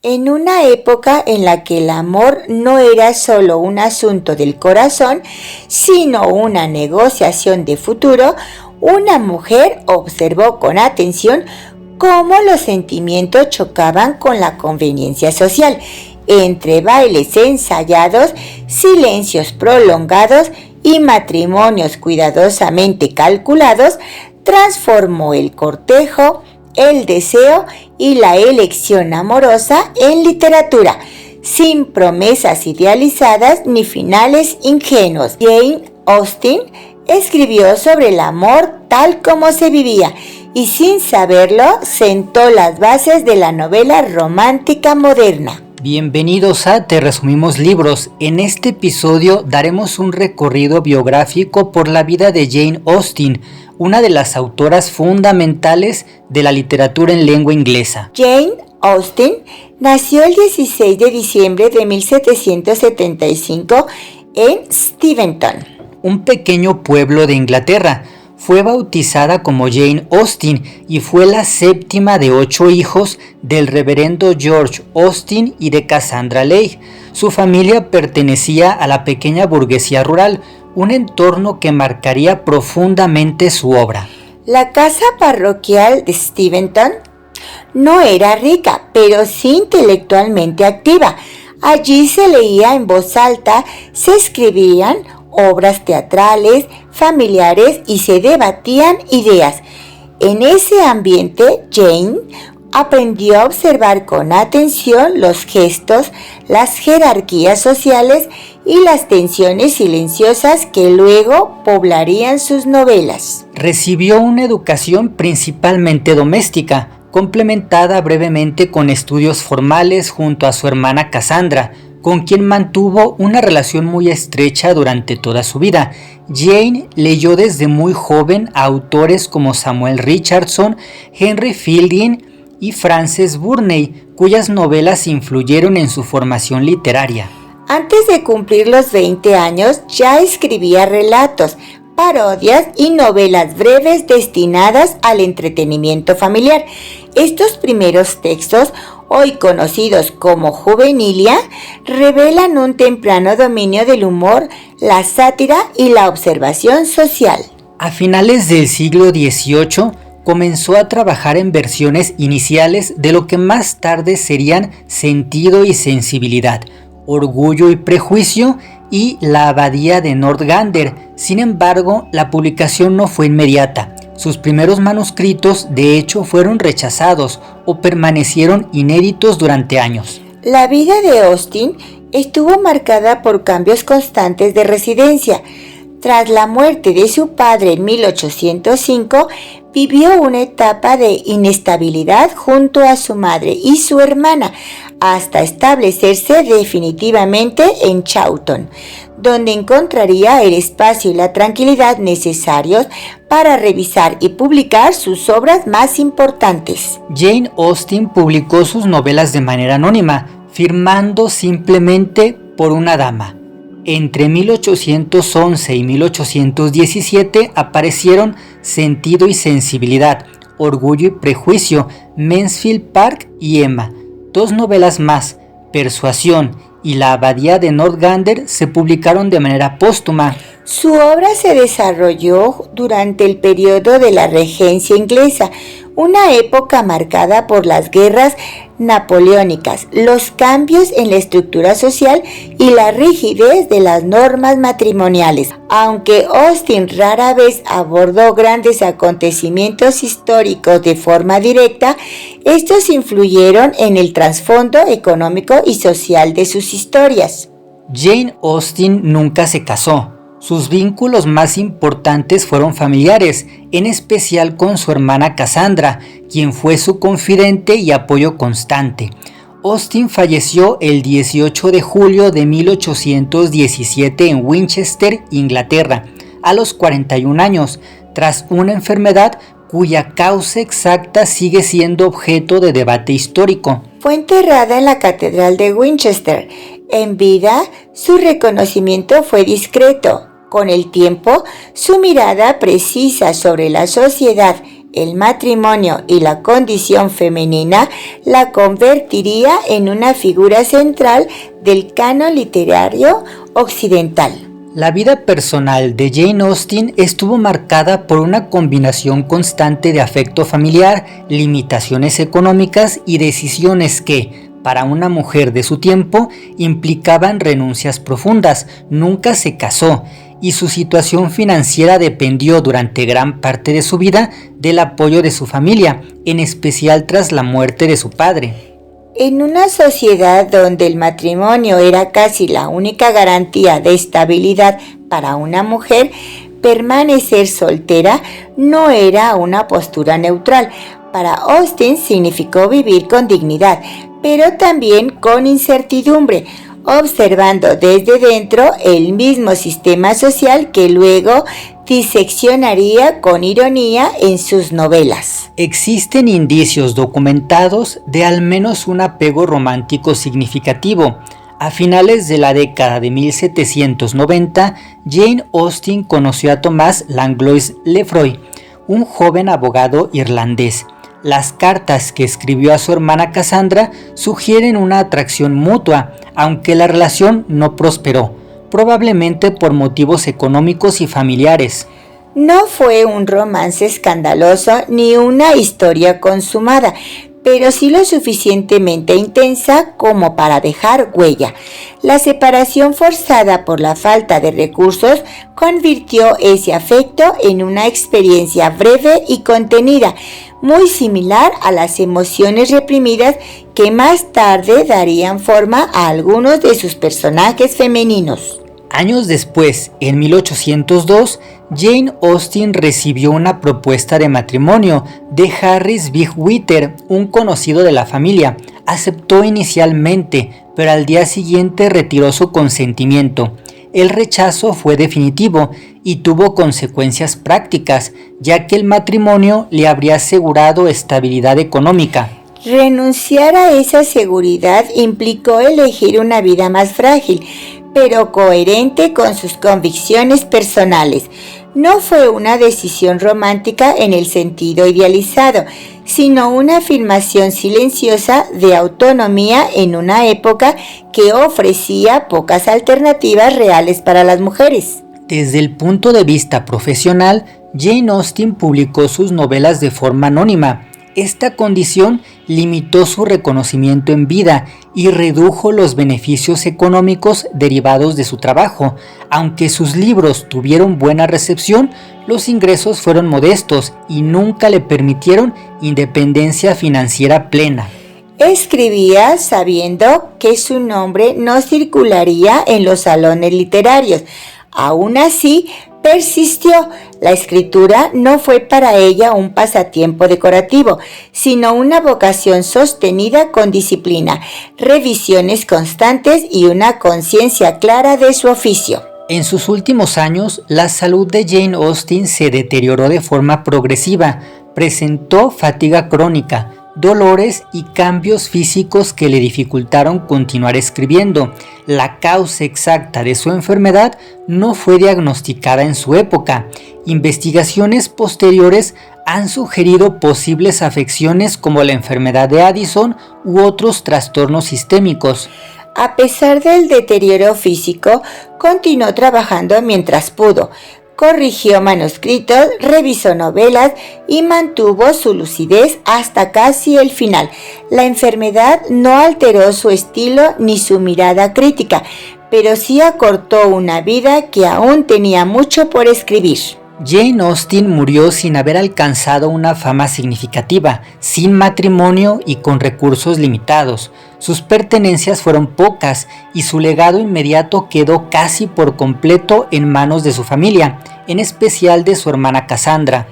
En una época en la que el amor no era solo un asunto del corazón, sino una negociación de futuro, una mujer observó con atención cómo los sentimientos chocaban con la conveniencia social. Entre bailes ensayados, silencios prolongados y matrimonios cuidadosamente calculados, transformó el cortejo, el deseo y la elección amorosa en literatura, sin promesas idealizadas ni finales ingenuos. Jane Austen escribió sobre el amor tal como se vivía y sin saberlo sentó las bases de la novela romántica moderna. Bienvenidos a Te Resumimos Libros. En este episodio daremos un recorrido biográfico por la vida de Jane Austen, una de las autoras fundamentales de la literatura en lengua inglesa. Jane Austen nació el 16 de diciembre de 1775 en Steventon, un pequeño pueblo de Inglaterra. Fue bautizada como Jane Austen y fue la séptima de 8 hijos del reverendo George Austen y de Cassandra Leigh. Su familia pertenecía a la pequeña burguesía rural, un entorno que marcaría profundamente su obra. La casa parroquial de Steventon no era rica, pero sí intelectualmente activa. Allí se leía en voz alta, se escribían obras teatrales, familiares y se debatían ideas. En ese ambiente, Jane aprendió a observar con atención los gestos, las jerarquías sociales y las tensiones silenciosas que luego poblarían sus novelas. Recibió una educación principalmente doméstica, complementada brevemente con estudios formales junto a su hermana Cassandra, con quien mantuvo una relación muy estrecha durante toda su vida. Jane leyó desde muy joven a autores como Samuel Richardson, Henry Fielding y Frances Burney, cuyas novelas influyeron en su formación literaria. Antes de cumplir los 20 años, ya escribía relatos, parodias y novelas breves destinadas al entretenimiento familiar. Estos primeros textos, hoy conocidos como juvenilia, revelan un temprano dominio del humor, la sátira y la observación social. A finales del siglo XVIII comenzó a trabajar en versiones iniciales de lo que más tarde serían Sentido y Sensibilidad, Orgullo y Prejuicio y La Abadía de Northanger. Sin embargo, la publicación no fue inmediata. Sus primeros manuscritos, de hecho, fueron rechazados o permanecieron inéditos durante años. La vida de Austen estuvo marcada por cambios constantes de residencia. Tras la muerte de su padre en 1805, vivió una etapa de inestabilidad junto a su madre y su hermana, hasta establecerse definitivamente en Chawton, donde encontraría el espacio y la tranquilidad necesarios para revisar y publicar sus obras más importantes. Jane Austen publicó sus novelas de manera anónima, firmando simplemente por una dama. Entre 1811 y 1817 aparecieron Sentido y Sensibilidad, Orgullo y Prejuicio, Mansfield Park y Emma. 2 novelas más, Persuasión y La Abadía de Northanger, se publicaron de manera póstuma. Su obra se desarrolló durante el periodo de la regencia inglesa, una época marcada por las guerras napoleónicas, los cambios en la estructura social y la rigidez de las normas matrimoniales. Aunque Austen rara vez abordó grandes acontecimientos históricos de forma directa, estos influyeron en el trasfondo económico y social de sus historias. Jane Austen nunca se casó. Sus vínculos más importantes fueron familiares, en especial con su hermana Cassandra, quien fue su confidente y apoyo constante. Austen falleció el 18 de julio de 1817 en Winchester, Inglaterra, a los 41 años, tras una enfermedad cuya causa exacta sigue siendo objeto de debate histórico. Fue enterrada en la Catedral de Winchester. En vida, su reconocimiento fue discreto. Con el tiempo, su mirada precisa sobre la sociedad, el matrimonio y la condición femenina la convertiría en una figura central del canon literario occidental. La vida personal de Jane Austen estuvo marcada por una combinación constante de afecto familiar, limitaciones económicas y decisiones que, para una mujer de su tiempo, implicaban renuncias profundas. Nunca se casó y su situación financiera dependió durante gran parte de su vida del apoyo de su familia, en especial tras la muerte de su padre. En una sociedad donde el matrimonio era casi la única garantía de estabilidad para una mujer, permanecer soltera no era una postura neutral. Para Austen significó vivir con dignidad, pero también con incertidumbre, observando desde dentro el mismo sistema social que luego diseccionaría con ironía en sus novelas. Existen indicios documentados de al menos un apego romántico significativo. A finales de la década de 1790, Jane Austen conoció a Thomas Langlois Lefroy, un joven abogado irlandés. Las cartas que escribió a su hermana Cassandra sugieren una atracción mutua, aunque la relación no prosperó, probablemente por motivos económicos y familiares. No fue un romance escandaloso ni una historia consumada, pero sí lo suficientemente intensa como para dejar huella. La separación forzada por la falta de recursos convirtió ese afecto en una experiencia breve y contenida, muy similar a las emociones reprimidas que más tarde darían forma a algunos de sus personajes femeninos. Años después, en 1802, Jane Austen recibió una propuesta de matrimonio de Harris Bigwithers, un conocido de la familia. Aceptó inicialmente, pero al día siguiente retiró su consentimiento. El rechazo fue definitivo y tuvo consecuencias prácticas, ya que el matrimonio le habría asegurado estabilidad económica. Renunciar a esa seguridad implicó elegir una vida más frágil, pero coherente con sus convicciones personales. No fue una decisión romántica en el sentido idealizado, sino una afirmación silenciosa de autonomía en una época que ofrecía pocas alternativas reales para las mujeres. Desde el punto de vista profesional, Jane Austen publicó sus novelas de forma anónima. Esta condición limitó su reconocimiento en vida y redujo los beneficios económicos derivados de su trabajo. Aunque sus libros tuvieron buena recepción, los ingresos fueron modestos y nunca le permitieron independencia financiera plena. Escribía sabiendo que su nombre no circularía en los salones literarios. Aún así, persistió. La escritura no fue para ella un pasatiempo decorativo, sino una vocación sostenida con disciplina, revisiones constantes y una conciencia clara de su oficio. En sus últimos años, la salud de Jane Austen se deterioró de forma progresiva. Presentó fatiga crónica, dolores y cambios físicos que le dificultaron continuar escribiendo. La causa exacta de su enfermedad no fue diagnosticada en su época. Investigaciones posteriores han sugerido posibles afecciones como la enfermedad de Addison u otros trastornos sistémicos. A pesar del deterioro físico, continuó trabajando mientras pudo. Corrigió manuscritos, revisó novelas y mantuvo su lucidez hasta casi el final. La enfermedad no alteró su estilo ni su mirada crítica, pero sí acortó una vida que aún tenía mucho por escribir. Jane Austen murió sin haber alcanzado una fama significativa, sin matrimonio y con recursos limitados. Sus pertenencias fueron pocas y su legado inmediato quedó casi por completo en manos de su familia, en especial de su hermana Cassandra.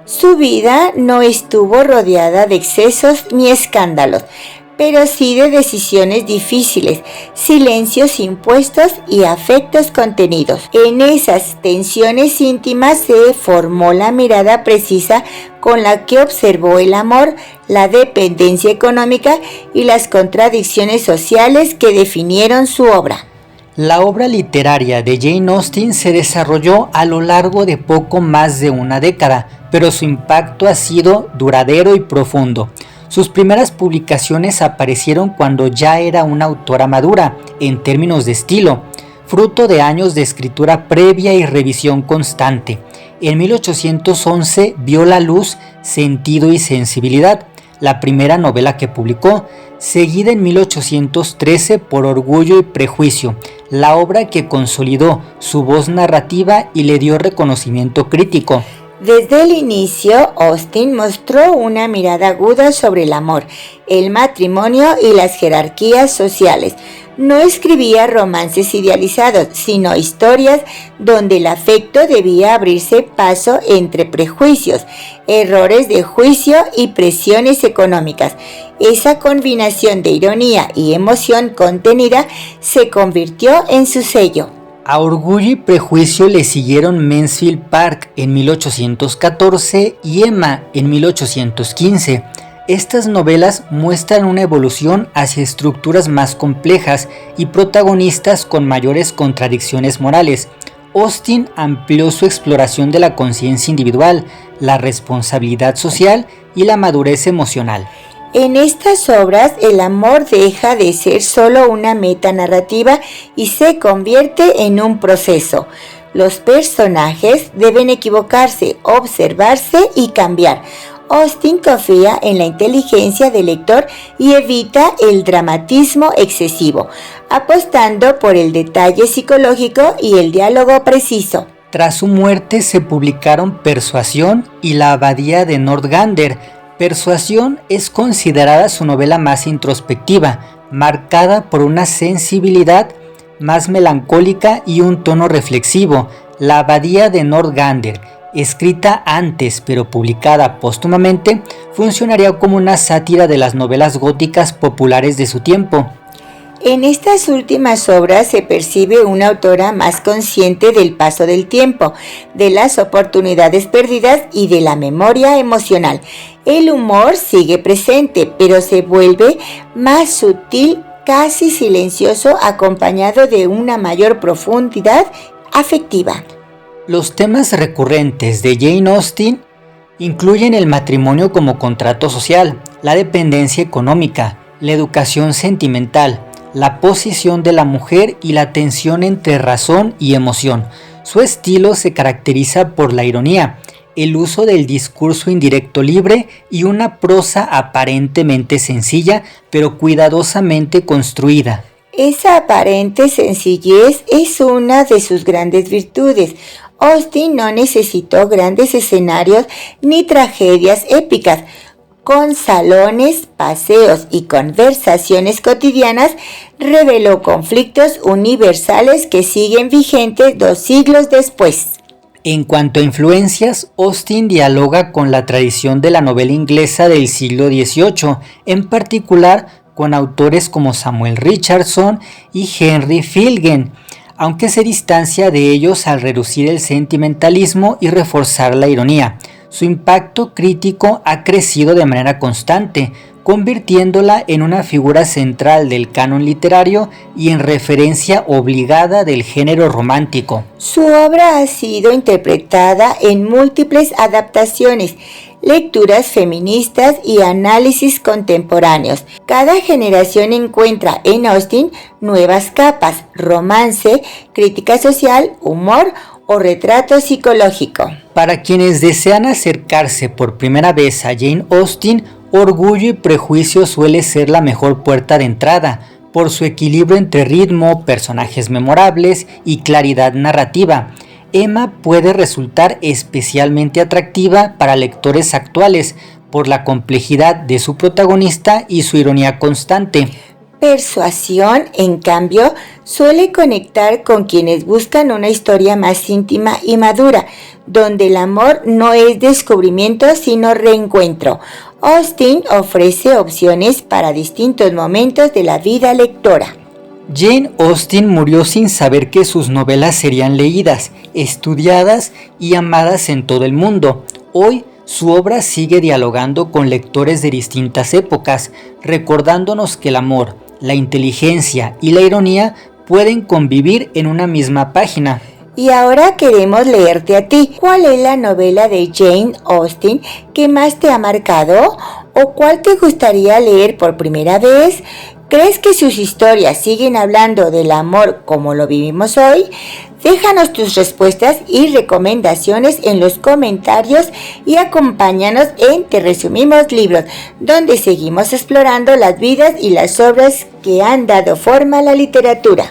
Su vida no estuvo rodeada de excesos ni escándalos, pero sí de decisiones difíciles, silencios impuestos y afectos contenidos. En esas tensiones íntimas se formó la mirada precisa con la que observó el amor, la dependencia económica y las contradicciones sociales que definieron su obra. La obra literaria de Jane Austen se desarrolló a lo largo de poco más de una década, pero su impacto ha sido duradero y profundo. Sus primeras publicaciones aparecieron cuando ya era una autora madura, en términos de estilo, fruto de años de escritura previa y revisión constante. En 1811 vio la luz Sentido y Sensibilidad, la primera novela que publicó, seguida en 1813 por Orgullo y Prejuicio, la obra que consolidó su voz narrativa y le dio reconocimiento crítico. Desde el inicio, Austen mostró una mirada aguda sobre el amor, el matrimonio y las jerarquías sociales. No escribía romances idealizados, sino historias donde el afecto debía abrirse paso entre prejuicios, errores de juicio y presiones económicas. Esa combinación de ironía y emoción contenida se convirtió en su sello. A Orgullo y Prejuicio le siguieron Mansfield Park en 1814 y Emma en 1815. Estas novelas muestran una evolución hacia estructuras más complejas y protagonistas con mayores contradicciones morales. Austen amplió su exploración de la conciencia individual, la responsabilidad social y la madurez emocional. En estas obras, el amor deja de ser solo una meta narrativa y se convierte en un proceso. Los personajes deben equivocarse, observarse y cambiar. Austen confía en la inteligencia del lector y evita el dramatismo excesivo, apostando por el detalle psicológico y el diálogo preciso. Tras su muerte se publicaron Persuasión y La Abadía de Northanger. Persuasión es considerada su novela más introspectiva, marcada por una sensibilidad más melancólica y un tono reflexivo. La Abadía de Northanger, escrita antes pero publicada póstumamente, funcionaría como una sátira de las novelas góticas populares de su tiempo. En estas últimas obras se percibe una autora más consciente del paso del tiempo, de las oportunidades perdidas y de la memoria emocional. El humor sigue presente, pero se vuelve más sutil, casi silencioso, acompañado de una mayor profundidad afectiva. Los temas recurrentes de Jane Austen incluyen el matrimonio como contrato social, la dependencia económica, la educación sentimental, la posición de la mujer y la tensión entre razón y emoción. Su estilo se caracteriza por la ironía, el uso del discurso indirecto libre y una prosa aparentemente sencilla, pero cuidadosamente construida. Esa aparente sencillez es una de sus grandes virtudes. Austen no necesitó grandes escenarios ni tragedias épicas. Con salones, paseos y conversaciones cotidianas, reveló conflictos universales que siguen vigentes 2 siglos después. En cuanto a influencias, Austen dialoga con la tradición de la novela inglesa del siglo XVIII, en particular con autores como Samuel Richardson y Henry Fielden, aunque se distancia de ellos al reducir el sentimentalismo y reforzar la ironía. Su impacto crítico ha crecido de manera constante, convirtiéndola en una figura central del canon literario y en referencia obligada del género romántico. Su obra ha sido interpretada en múltiples adaptaciones, lecturas feministas y análisis contemporáneos. Cada generación encuentra en Austen nuevas capas: romance, crítica social, humor o retrato psicológico. Para quienes desean acercarse por primera vez a Jane Austen, Orgullo y Prejuicio suele ser la mejor puerta de entrada, por su equilibrio entre ritmo, personajes memorables y claridad narrativa. Emma puede resultar especialmente atractiva para lectores actuales por la complejidad de su protagonista y su ironía constante. Persuasión, en cambio, suele conectar con quienes buscan una historia más íntima y madura, donde el amor no es descubrimiento sino reencuentro. Austen ofrece opciones para distintos momentos de la vida lectora. Jane Austen murió sin saber que sus novelas serían leídas, estudiadas y amadas en todo el mundo. Hoy, su obra sigue dialogando con lectores de distintas épocas, recordándonos que el amor, la inteligencia y la ironía pueden convivir en una misma página. Y ahora queremos leerte a ti. ¿Cuál es la novela de Jane Austen que más te ha marcado? ¿O cuál te gustaría leer por primera vez? ¿Crees que sus historias siguen hablando del amor como lo vivimos hoy? Déjanos tus respuestas y recomendaciones en los comentarios y acompáñanos en Te Resumimos Libros, donde seguimos explorando las vidas y las obras que han dado forma a la literatura.